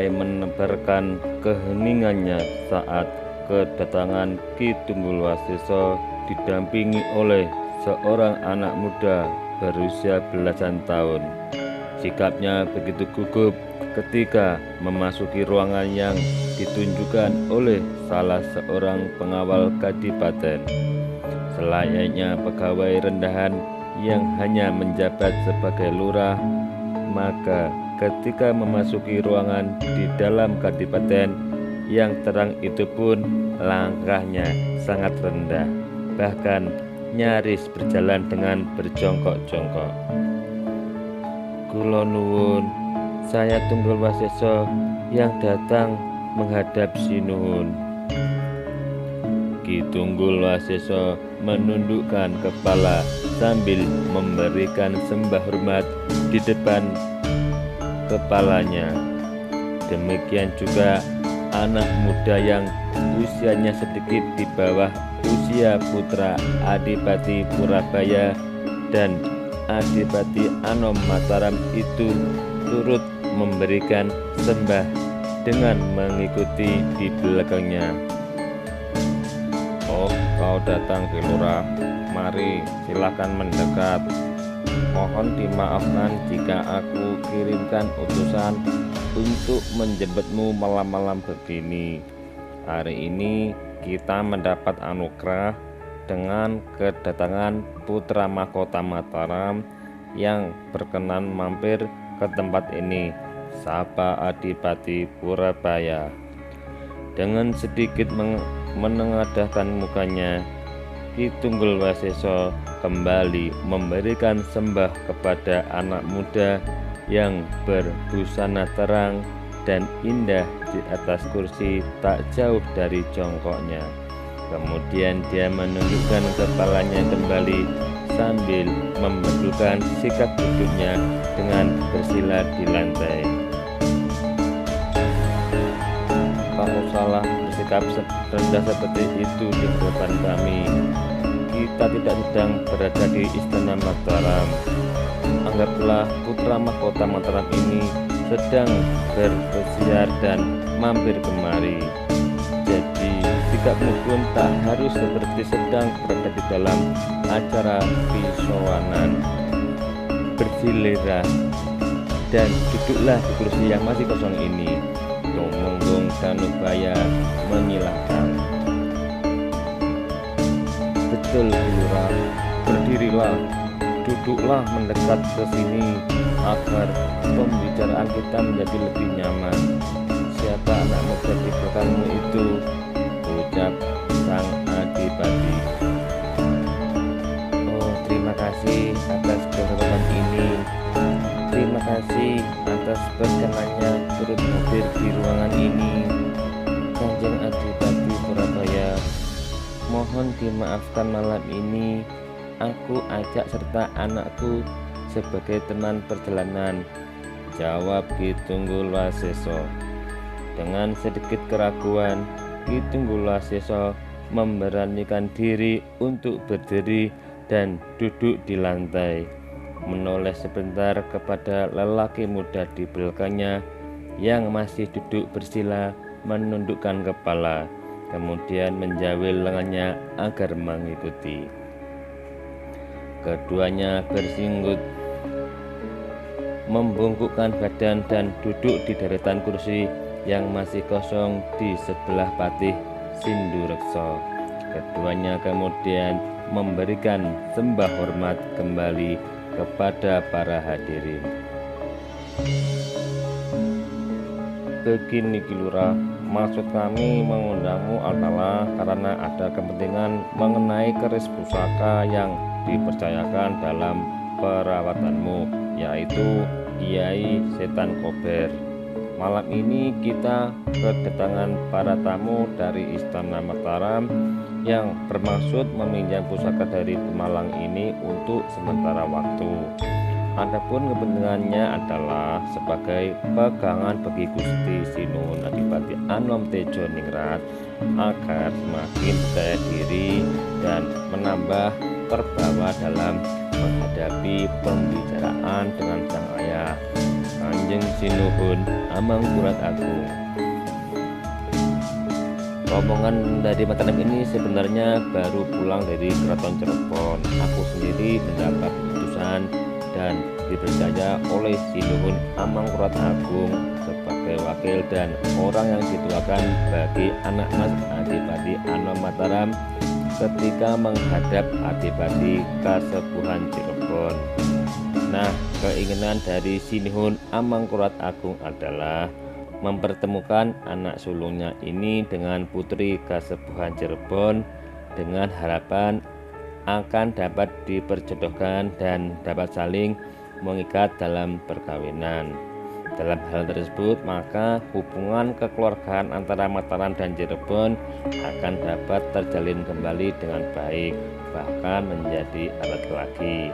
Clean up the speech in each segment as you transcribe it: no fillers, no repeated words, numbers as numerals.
mulai menebarkan keheningannya saat kedatangan Ki Tunggulwaseso didampingi oleh seorang anak muda berusia belasan tahun. Sikapnya begitu gugup ketika memasuki ruangan yang ditunjukkan oleh salah seorang pengawal kadipaten. Selayaknya pegawai rendahan yang hanya menjabat sebagai lurah, maka ketika memasuki ruangan di dalam kadipaten yang terang itu pun langkahnya sangat rendah, bahkan nyaris berjalan dengan berjongkok-jongkok. Kula nuwun, saya Tunggulwaseso yang datang menghadap sinuhun. Ki Tunggulwaseso menundukkan kepala sambil memberikan sembah hormat di depan kepalanya. Demikian juga anak muda yang usianya sedikit di bawah usia putra Adipati Purabaya dan Adipati Anom Mataram itu turut memberikan sembah dengan mengikuti di belakangnya. Oh, kau datang Ki Lurah, mari silakan mendekat. Mohon dimaafkan jika aku kirimkan utusan untuk menjemputmu malam-malam begini. Hari ini kita mendapat anugerah dengan kedatangan putra mahkota Mataram yang berkenan mampir ke tempat ini, sapa Adipati Purabaya. Dengan sedikit menengadahkan mukanya, Ki Tunggulwaseso kembali memberikan sembah kepada anak muda yang berbusana terang dan indah di atas kursi tak jauh dari jongkoknya. Kemudian dia menundukkan kepalanya kembali sambil membetulkan sikap duduknya dengan bersila di lantai. Kamu salah bersikap rendah seperti itu di hadapan kami. Kita tidak sedang berada di Istana Mataram. Anggaplah putra mahkota Mataram ini sedang berpesiar dan mampir kemari. Jadi sikapmu pun tak harus seperti sedang berada di dalam acara pisowanan. Bersilirah dan duduklah di kursi yang masih kosong ini. Tumenggung Danubaya menyilahkan. Betul, Lurah. Berdirilah, duduklah mendekat ke sini agar pembicaraan kita menjadi lebih nyaman. Siapa anak muda di belakangmu itu? Ucap sang adipati. Oh, terima kasih atas kehormatan ini. Terima kasih atas berkenannya turut hadir di ruangan ini, Kanjeng Adipati Purabaya. Mohon dimaafkan malam ini aku ajak serta anakku sebagai teman perjalanan, jawab Ki Tunggulwaseso. Dengan sedikit keraguan, Ki Tunggulwaseso memberanikan diri untuk berdiri dan duduk di lantai, menoleh sebentar kepada lelaki muda di belakangnya yang masih duduk bersila menundukkan kepala, kemudian menjawil lengannya agar mengikuti. Keduanya bersinggut, membungkukkan badan dan duduk di deretan kursi yang masih kosong di sebelah Patih Sindurekso. Keduanya kemudian memberikan sembah hormat kembali kepada para hadirin. Begini Ki Lurah, maksud kami mengundangmu adalah karena ada kepentingan mengenai keris pusaka yang dipercayakan dalam perawatanmu, yaitu Kiai Setan Kober. Malam ini kita kedatangan para tamu dari Istana Mataram yang bermaksud meminjam pusaka dari Pemalang ini untuk sementara waktu. Adapun kepentingannya adalah sebagai pegangan bagi Gusti Sinuhun Adipati Anom Tejo Ningrat agar semakin percaya diri dan menambah terbawa dalam menghadapi pembicaraan dengan sang ayah. Kanjeng Sinuhun Amangkurat Agung. Rombongan dari Mataram ini sebenarnya baru pulang dari Keraton Cirebon. Aku sendiri mendapat keputusan dan dipercaya oleh Sinuhun Amangkurat Agung sebagai wakil dan orang yang dituakan bagi anak Mas Adipati Anom Mataram ketika menghadap Adipati Kasepuhan Cirebon. Nah, keinginan dari Sinuhun Amangkurat Agung adalah mempertemukan anak sulungnya ini dengan putri Kasepuhan Cirebon dengan harapan akan dapat diperjodohkan dan dapat saling mengikat dalam perkawinan. Dalam hal tersebut, maka hubungan kekeluargaan antara Mataram dan Cirebon akan dapat terjalin kembali dengan baik, bahkan menjadi erat lagi.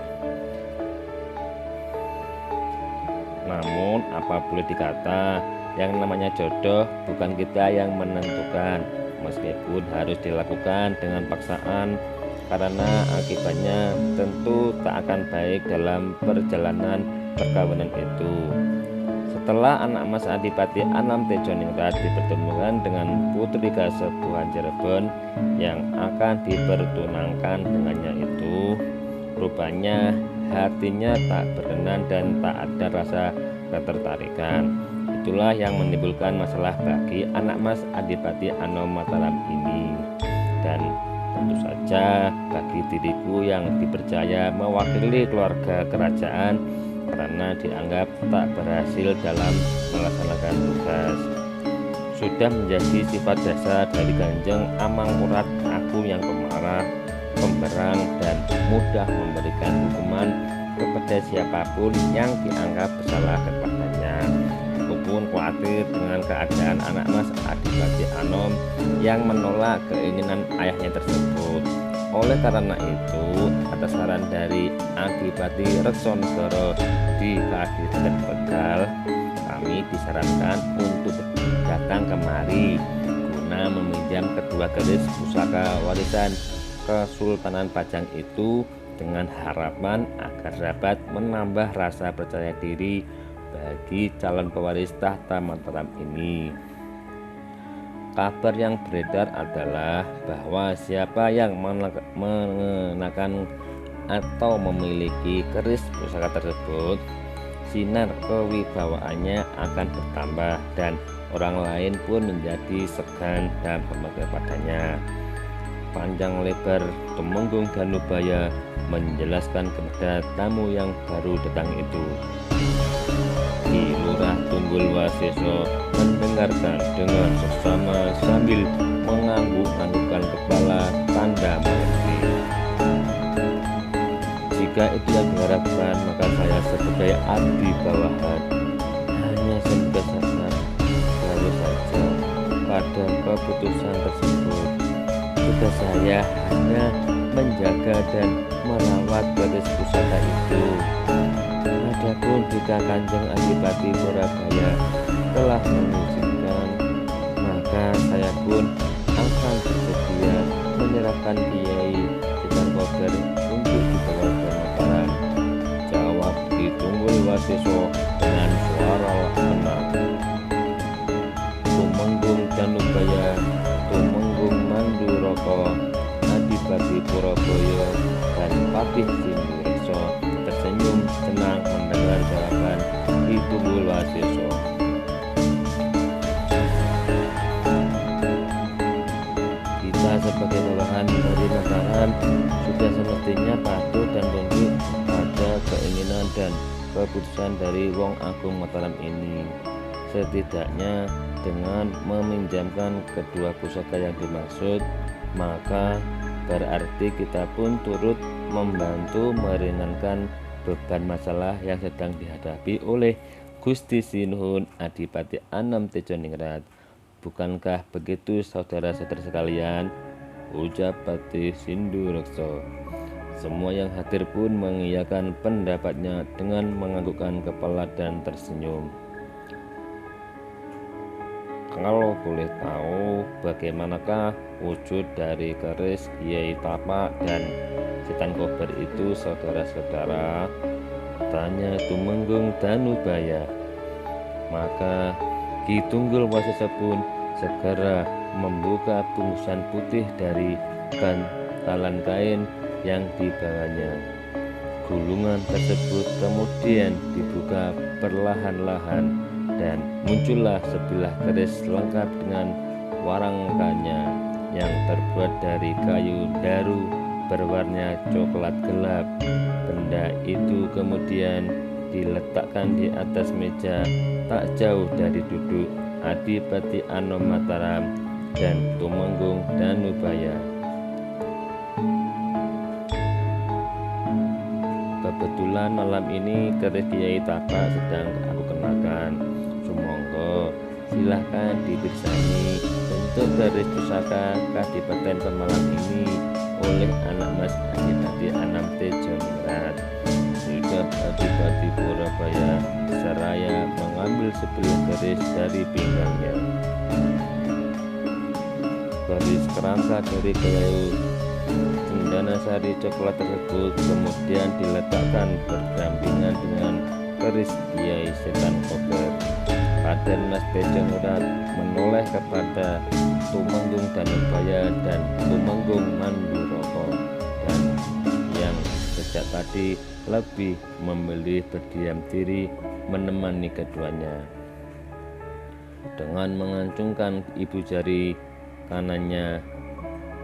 Namun, apa boleh dikata, yang namanya jodoh bukan kita yang menentukan, meskipun harus dilakukan dengan paksaan, karena akibatnya tentu tak akan baik dalam perjalanan perkawinan itu. Setelah anak Mas Adipati Anom Tejoningrat dipertemukan dengan putri Kasepuhan Cirebon yang akan dipertunangkan dengannya itu, rupanya hatinya tak berkenan dan tak ada rasa ketertarikan. Itulah yang menimbulkan masalah bagi anak Mas Adipati Anom Mataram ini. Dan tentu saja bagi diriku yang dipercaya mewakili keluarga kerajaan karena dianggap tak berhasil dalam melaksanakan tugas. Sudah menjadi sifat dasar dari Kanjeng Amangkurat Agung yang pemarah, pemberang, dan mudah memberikan hukuman kepada siapapun yang dianggap bersalah kepadanya. Aku pun khawatir dengan keadaan anak Mas Adipati Anom yang menolak keinginan ayahnya tersebut. Oleh karena itu, atas saran dari Adipati Reksonegoro di Kadipaten Tegal, kami disarankan untuk datang kemari guna meminjam kedua keris pusaka warisan Kesultanan Pajang itu dengan harapan agar dapat menambah rasa percaya diri bagi calon pewaris tahta Mataram ini. Kabar yang beredar adalah bahwa siapa yang mengenakan atau memiliki keris pusaka tersebut, sinar kewibawaannya akan bertambah dan orang lain pun menjadi segan dan hormat kepadanya. Panjang lebar Tumenggung Danubaya menjelaskan kepada tamu yang baru datang itu. Ki Lurah Tunggul Waseso mendengarkan dengan seksama sambil mengangguk-anggukkan kepala tanda mengerti. Jika itu yang diharapkan, maka saya sebagai abdi bawahan hanya sebatas saja baru saja pada keputusan tersebut. Tugas saya hanya menjaga dan merawat keris pusaka itu. Adapun jika Kanjeng Adipati Purabaya telah mengizinkan, maka saya pun akan bersedia menyerahkan Kiai Citangkober untuk dibawa ke Mataram. Jawab Ki Tunggul Waseso dengan suara tenang. Tumenggung Danubaya, Tumenggung Manduroko, Adipati Purabaya dan Patih Sindurekso tersenyum senang mendengar jawaban Ki Tunggul Waseso. Kita sebagai bawahan dari Mataram sudah semestinya patuh dan tunduk pada keinginan dan keputusan dari Wong Agung Mataram ini. Setidaknya dengan meminjamkan kedua pusaka yang dimaksud, maka berarti kita pun turut membantu meringankan beban masalah yang sedang dihadapi oleh Gusti Sinuhun Adipati Anom Tejoningrat. Bukankah begitu saudara-saudara sekalian? Ucap Patih Sindurekso. Semua yang hadir pun mengiyakan pendapatnya dengan menganggukkan kepala dan tersenyum. Kalau boleh tahu, bagaimanakah wujud dari keris Kiai Tapak dan Citangkober itu, saudara-saudara? Tanya Tumenggung Danubaya. Maka Ki Tunggul Wasesa pun segera membuka bungkusan putih dari bantalan kain yang dibawanya. Gulungan tersebut kemudian dibuka perlahan-lahan dan muncullah sebilah keris lengkap dengan warangkanya yang terbuat dari kayu daru berwarna coklat gelap. Benda itu kemudian diletakkan di atas meja tak jauh dari duduk Adipati Anom Mataram dan Tumenggung Danubaya. Kebetulan malam ini keris Kiai Tapa sedang aku kenakan. Sumangga silahkan dibersani bentuk keris pusaka Kadipaten Pemalang ini oleh anak Mas Adipati Anam Tejoningrat. Sikap Adipati Purabaya seraya mengambil sebilah keris dari pinggangnya. Keris kerangka dari kayu cendana sari coklat tersebut kemudian diletakkan berdampingan dengan keris Kiai Setan Kober. Raden Mas Tejoningrat menoleh kepada Tumenggung Danubaya dan Tumenggung Manduroko, dan yang sejak tadi lebih memilih berdiam diri menemani keduanya. Dengan mengancungkan ibu jari kanannya,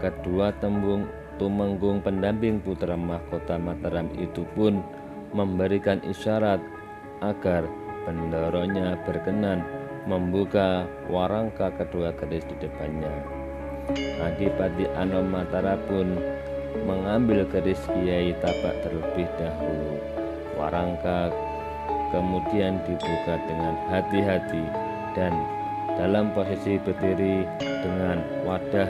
kedua Tumenggung pendamping putra mahkota Mataram itu pun memberikan isyarat agar bendoronya berkenan membuka warangka kedua keris di depannya. Adipati Anom Mataram pun mengambil keris Kiai Tapa terlebih dahulu. Warangka kemudian dibuka dengan hati-hati dan dalam posisi berdiri dengan wadah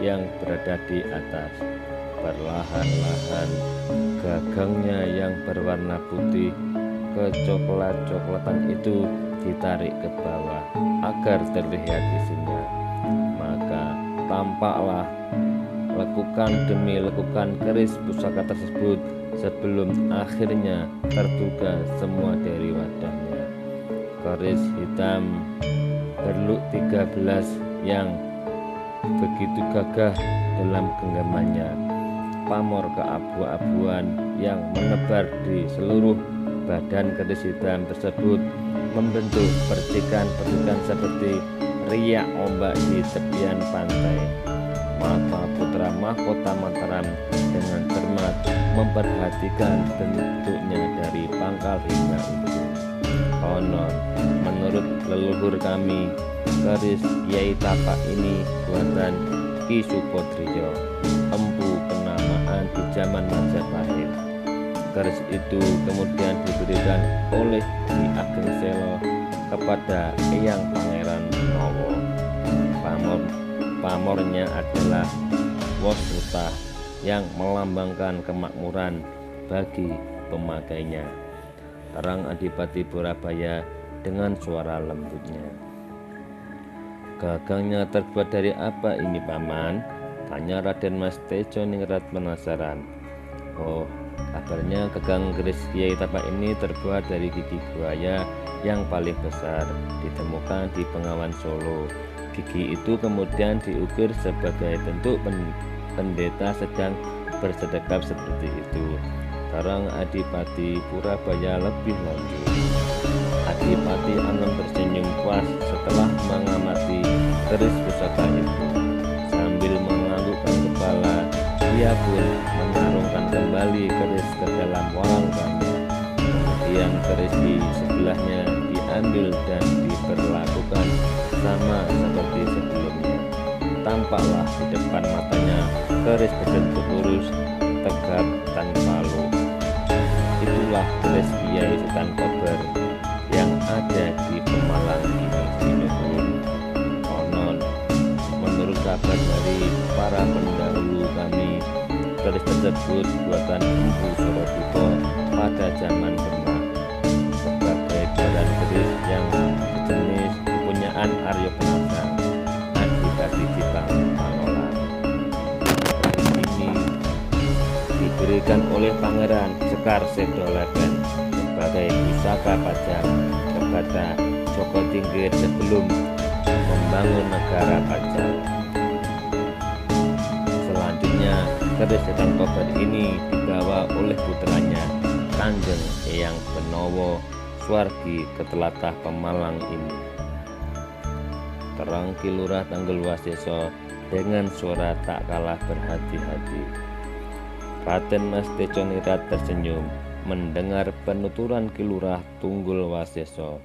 yang berada di atas. Perlahan-lahan gagangnya yang berwarna putih kecoklat-coklatan itu ditarik ke bawah agar terlihat isinya. Maka tampaklah lekukan demi lekukan keris pusaka tersebut sebelum akhirnya terbuka semua dari wadahnya. Keris hitam berluk 13 yang begitu gagah dalam genggamannya. Pamor keabu-abuan yang menebar di seluruh badan keris hitam tersebut membentuk percikan-percikan seperti riak ombak di tepian pantai. Mata putra mahkota Mataram dengan cermat memperhatikan bentuknya dari pangkal hingga ujung. Konon menurut leluhur kami, keris Kiai Tapa ini buatan Ki Supotrijo, empu kenamaan di zaman Majapahit. Keris itu kemudian diberikan oleh Ki Ageng Selo kepada Eyang Pangeran Nowo. Pamornya adalah wos putah yang melambangkan kemakmuran bagi pemakainya. Terang Adipati Purabaya dengan suara lembutnya. Gagangnya terbuat dari apa ini, Paman? Tanya Raden Mas Tejoningrat penasaran. Oh, kabarnya gagang keris Kiai Tapa ini terbuat dari gigi buaya yang paling besar ditemukan di Bengawan Solo. Gigi itu kemudian diukir sebagai bentuk pendeta sedang bersedekap seperti itu. Terang Adipati Purabaya lebih lanjut. Adipati Anom tersenyum puas setelah mengamati keris pusaka itu. Sambil menganggukkan kepala, dia pun menarungkan kembali keris ke dalam warangkanya. Kemudian keris di sebelahnya diambil dan diperlakukan sama seperti sebelumnya. Tampaklah di depan matanya keris berbentuk lurus, tegap tanpa luka. Itulah keris Kiai Setan Kober yang ada di Pemalang ini, Sinuhun. Konon menurut kabar dari para pendahulu kami, keris tersebut buatan Empu Suroduko pada zaman Demak sebagai barang keris yang jenis kepunyaan Aryo Penasang, Adipati Jipang Panolan. Ini diberikan oleh Pangeran Sekar Sedolepen sebagai pusaka pajang kata Joko Tingkir sebelum membangun negara Pajajaran. Selanjutnya keris Setan Kober ini dibawa oleh putranya Kanjeng Eyang Benowo Swargi ke tlatah Pemalang ini. Terang Kilurah Tanggel Waseso dengan suara tak kalah berhati-hati. Raden Mas Tejoningrat tersenyum mendengar penuturan Kilurah Tunggul Waseso.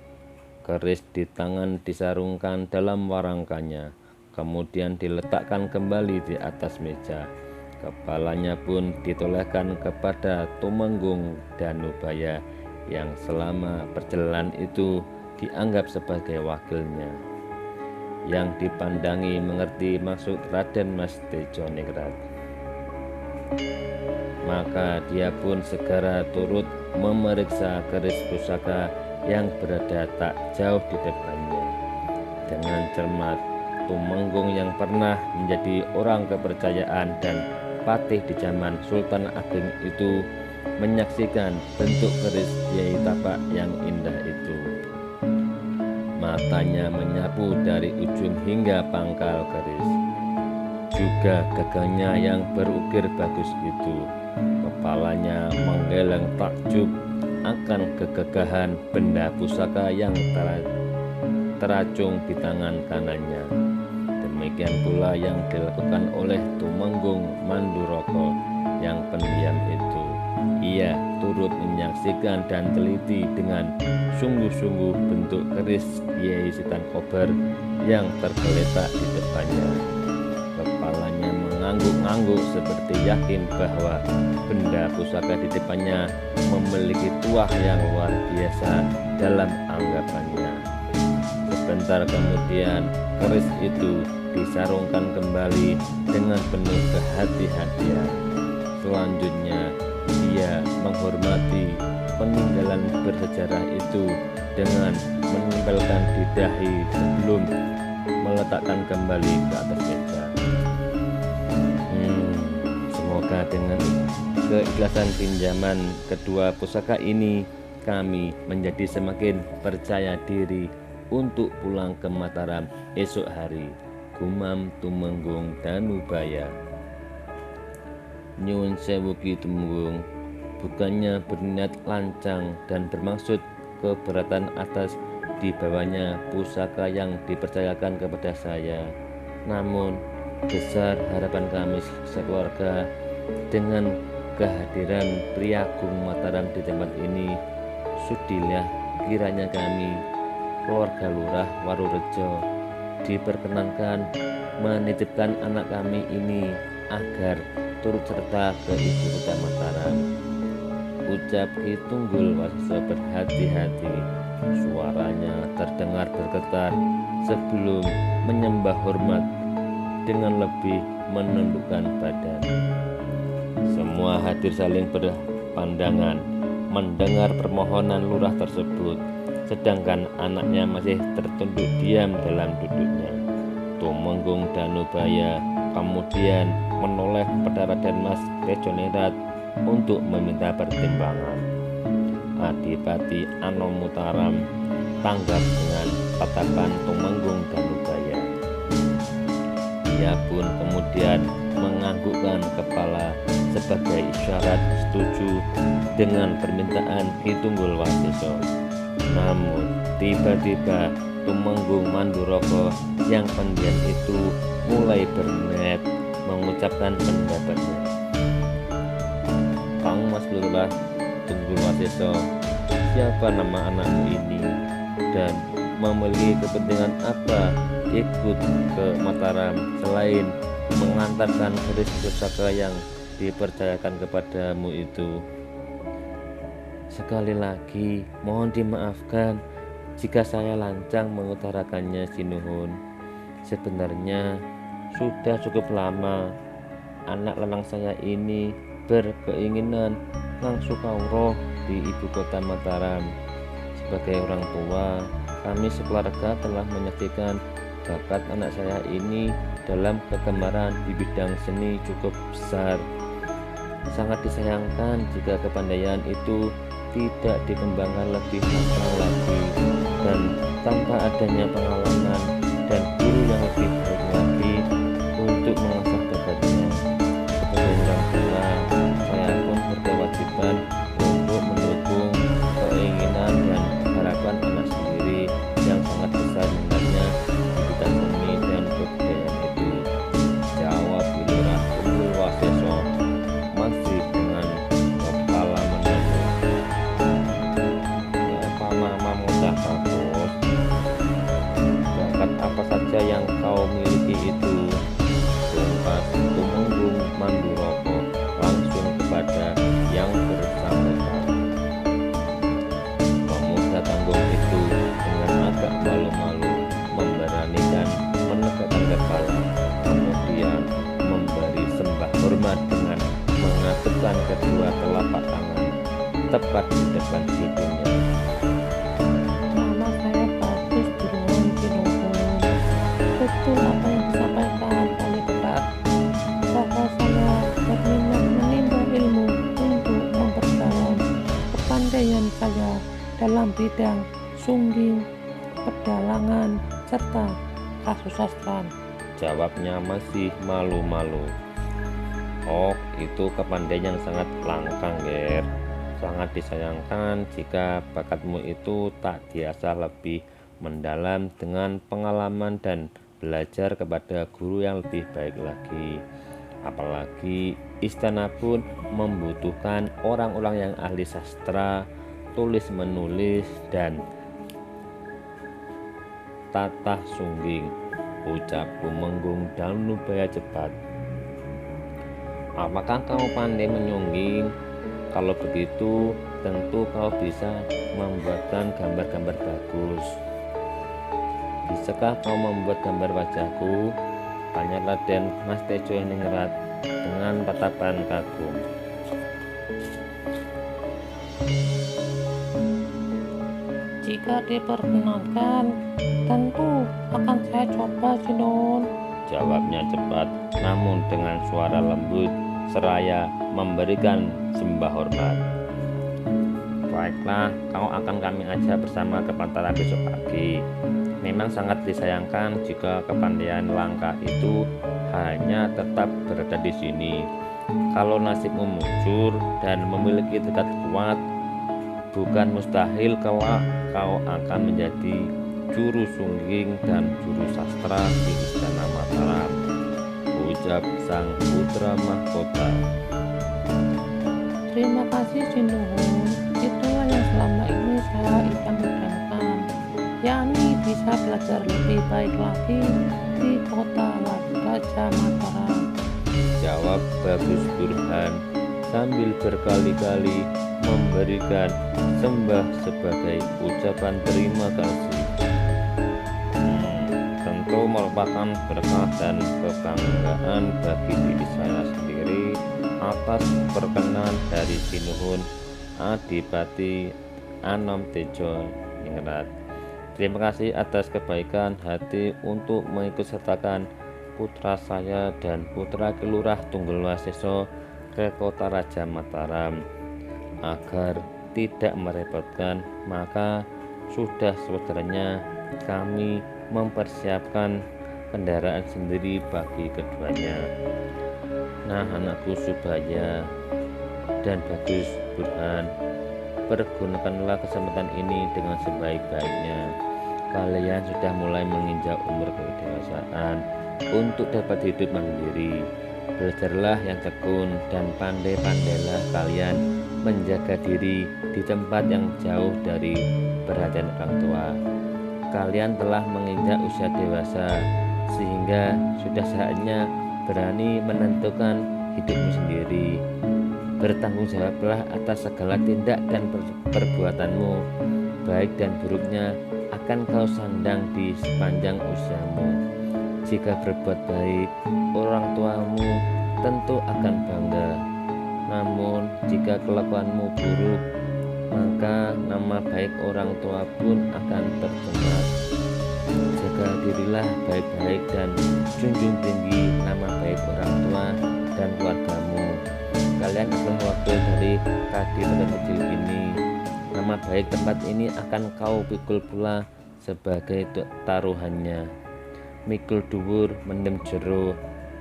Keris di tangan disarungkan dalam warangkanya, kemudian diletakkan kembali di atas meja. Kepalanya pun ditolehkan kepada Tumenggung Danubaya yang selama perjalanan itu dianggap sebagai wakilnya. Yang dipandangi mengerti maksud Raden Mas Tejoningrat. Maka dia pun segera turut memeriksa keris pusaka yang berada tak jauh di depannya. Dengan cermat, Tumenggung yang pernah menjadi orang kepercayaan dan patih di zaman Sultan Ageng itu menyaksikan bentuk keris Kiai Tapak yang indah itu. Matanya menyapu dari ujung hingga pangkal keris. Juga gagangnya yang berukir bagus itu. Kepalanya menggeleng takjub akan kegagahan benda pusaka yang teracung di tangan kanannya. Demikian pula yang dilakukan oleh Tumenggung Manduroko yang pendiam itu. Ia turut menyaksikan dan teliti dengan sungguh-sungguh bentuk keris Kiai Setan Kober yang tergeletak di depannya. Kepalanya mengangguk-angguk seperti yakin bahwa benda pusaka di depannya memiliki tuah yang luar biasa dalam anggapannya. Sebentar kemudian keris itu disarungkan kembali dengan penuh kehati-hatian. Selanjutnya dia menghormati peninggalan bersejarah itu dengan menempelkan di dahi sebelum meletakkan kembali ke atas meja. Semoga dengan keikhlasan pinjaman kedua pusaka ini kami menjadi semakin percaya diri untuk pulang ke Mataram esok hari. Gumam Tumenggung Danubaya. Nyuwun sewu Ki Tumenggung, bukannya berniat lancang dan bermaksud keberatan atas dibawanya pusaka yang dipercayakan kepada saya. Namun besar harapan kami sekeluarga dengan kehadiran Priagung Mataram di tempat ini. Sudilah kiranya kami keluarga Lurah Warurejo diperkenankan menitipkan anak kami ini agar turut serta ke ibu kota Mataram. Ucap Ki Tunggul Waseso berhati-hati. Suaranya terdengar bergetar sebelum menyembah hormat dengan lebih menundukkan badan. Semua hadir saling berpandangan mendengar permohonan lurah tersebut, sedangkan anaknya masih tertunduk diam dalam duduknya. Tumenggung Danubaya kemudian menoleh pada Raden Mas Tejoningrat untuk meminta pertimbangan. Adipati Anomutaram tanggap dengan tatapan Tumenggung Danubaya. Ia pun kemudian menganggukkan kepala sebagai isyarat setuju dengan permintaan Ki Tunggul Waseso. Namun tiba-tiba Tumenggung Manduroko yang pendiam itu mulai berniat mengucapkan pendapatnya. Kang Mas Lurah Tunggul Waseso, siapa nama anakmu ini dan memiliki kepentingan apa ikut ke Mataram selain mengantarkan keris pusaka yang dipercayakan kepadamu itu? Sekali lagi mohon dimaafkan jika saya lancang mengutarakannya, Sinuhun. Sebenarnya sudah cukup lama anak lanang saya ini berkeinginan langsung kauroh di ibu kota Mataram. Sebagai orang tua, kami sekeluarga telah menyaksikan bakat anak saya ini dalam kegemaran di bidang seni cukup besar. Sangat disayangkan jika kepandaian itu tidak dikembangkan lebih matang lagi, dan tanpa adanya pengalaman dan guru yang lebih baik lagi untuk mengasah bakatnya. Sebagai orang tua, saya pun berkewajiban untuk mendukung keinginan dan harapan anak sendiri yang sangat besar minatnya di bidang seni dan kebudayaan itu. Jawab Lurah Tunggul Waseso masih dengan kepala menunduk. Ya, apa namamu dah bagus? Bakat apa saja yang kau miliki itu? Tungkas Tumenggung Manduroko langsung kepada yang bersangkutan. Pemuda tangguh itu dengan agak malu-malu memberanikan menegakkan kepala, kemudian memberi sembah hormat dengan mengatupkan kedua telapak tangan tepat di depan hidungnya. Nama saya Bagus Durun Kinuhun. Betul apa yang disampaikan oleh Bapak, bahwa saya berminat menimba ilmu untuk memperdalam kepandaian saya dalam bidang sungging, pedalangan, serta kasusastran. Jawabnya masih malu-malu. Oh, itu kepandaian yang sangat langka, Ger. Sangat disayangkan jika bakatmu itu tak diasah lebih mendalam dengan pengalaman dan belajar kepada guru yang lebih baik lagi. Apalagi istana pun membutuhkan orang-orang yang ahli sastra, tulis menulis, dan tatah sungging, ucap Tumenggung dan Nubaya cepat. Apakah kau pandai menyungging? Kalau begitu, tentu kau bisa membuatkan gambar-gambar bagus. Bisakah kau membuat gambar wajahku? Tanya Raden Mas Tejo Ningrat dengan tatapan kagum. Jika diperkenankan, tentu akan saya coba, Sinon. Jawabnya cepat, namun dengan suara lembut seraya memberikan sembah hormat. Baiklah, kau akan kami ajak bersama ke Pantara besok pagi. Memang sangat disayangkan jika kepandaian langka itu hanya tetap berada di sini. Kalau nasibmu mujur dan memiliki tekad kuat, bukan mustahil kelak kau akan menjadi juru sungging dan juru sastra di Istana Mataram, ucap sang putra mahkota. Terima kasih, Sinuhun. Itulah yang selama ini saya idam-idamkan, yakni bisa belajar lebih baik lagi di kota Raja Mataram. Jawab Bagus Burhan sambil berkali-kali memberikan sembah sebagai ucapan terima kasih. Tentu merupakan berkah dan kebanggaan bagi diri saya sendiri atas perkenan dari Sinuhun Adipati Anom Tejo Ningrat. Terima kasih atas kebaikan hati untuk mengikutsertakan putra saya dan putra Kelurah Tunggul Waseso ke kota Raja Mataram. Agar tidak merepotkan, maka sudah saudaranya kami mempersiapkan kendaraan sendiri bagi keduanya. Nah, anakku Subaya dan Bagus Burhan, pergunakanlah kesempatan ini dengan sebaik-baiknya. Kalian sudah mulai menginjak umur kedewasaan untuk dapat hidup mandiri. Belajarlah yang tekun dan pandai-pandailah kalian menjaga diri di tempat yang jauh dari perhatian orang tua. Kalian telah menginjak usia dewasa sehingga sudah saatnya berani menentukan hidupmu sendiri. Bertanggung jawablah atas segala tindak dan perbuatanmu, baik dan buruknya akan kau sandang di sepanjang usiamu. Jika berbuat baik, orang tuamu tentu akan bangga. Namun jika kelakuanmu buruk, maka nama baik orang tua pun akan tercemar. Jaga dirilah baik-baik dan junjung tinggi nama baik orang tua dan keluargamu. Kalian adalah wakil dari Kadi Kecil ini. nama baik tempat ini akan kau pikul pula sebagai taruhannya. Mikul dhuwur mendem jero,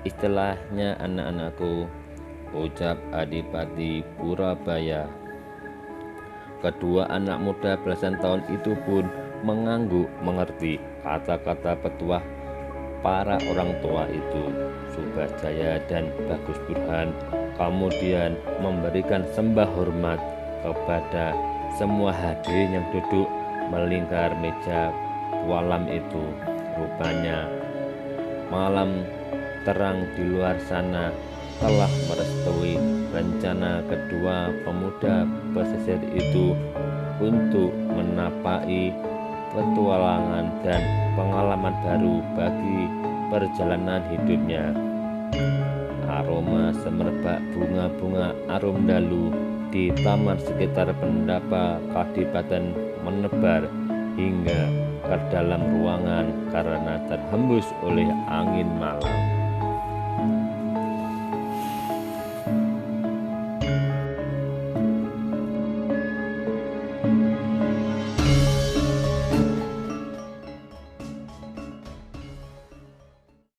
istilahnya anak-anakku, ucap Adipati Purabaya. Kedua anak muda belasan tahun itu pun mengangguk mengerti kata-kata petuah para orang tua itu. Subajaya dan Bagus Burhan kemudian memberikan sembah hormat kepada semua hadirin yang duduk melingkar meja walam itu. Rupanya malam terang di luar sana telah merestui rencana kedua pemuda pesisir itu untuk menapai petualangan dan pengalaman baru bagi perjalanan hidupnya. Aroma semerbak bunga-bunga arum dalu di taman sekitar Pendapa Kadipaten menebar hingga ke dalam ruangan karena terhembus oleh angin malam.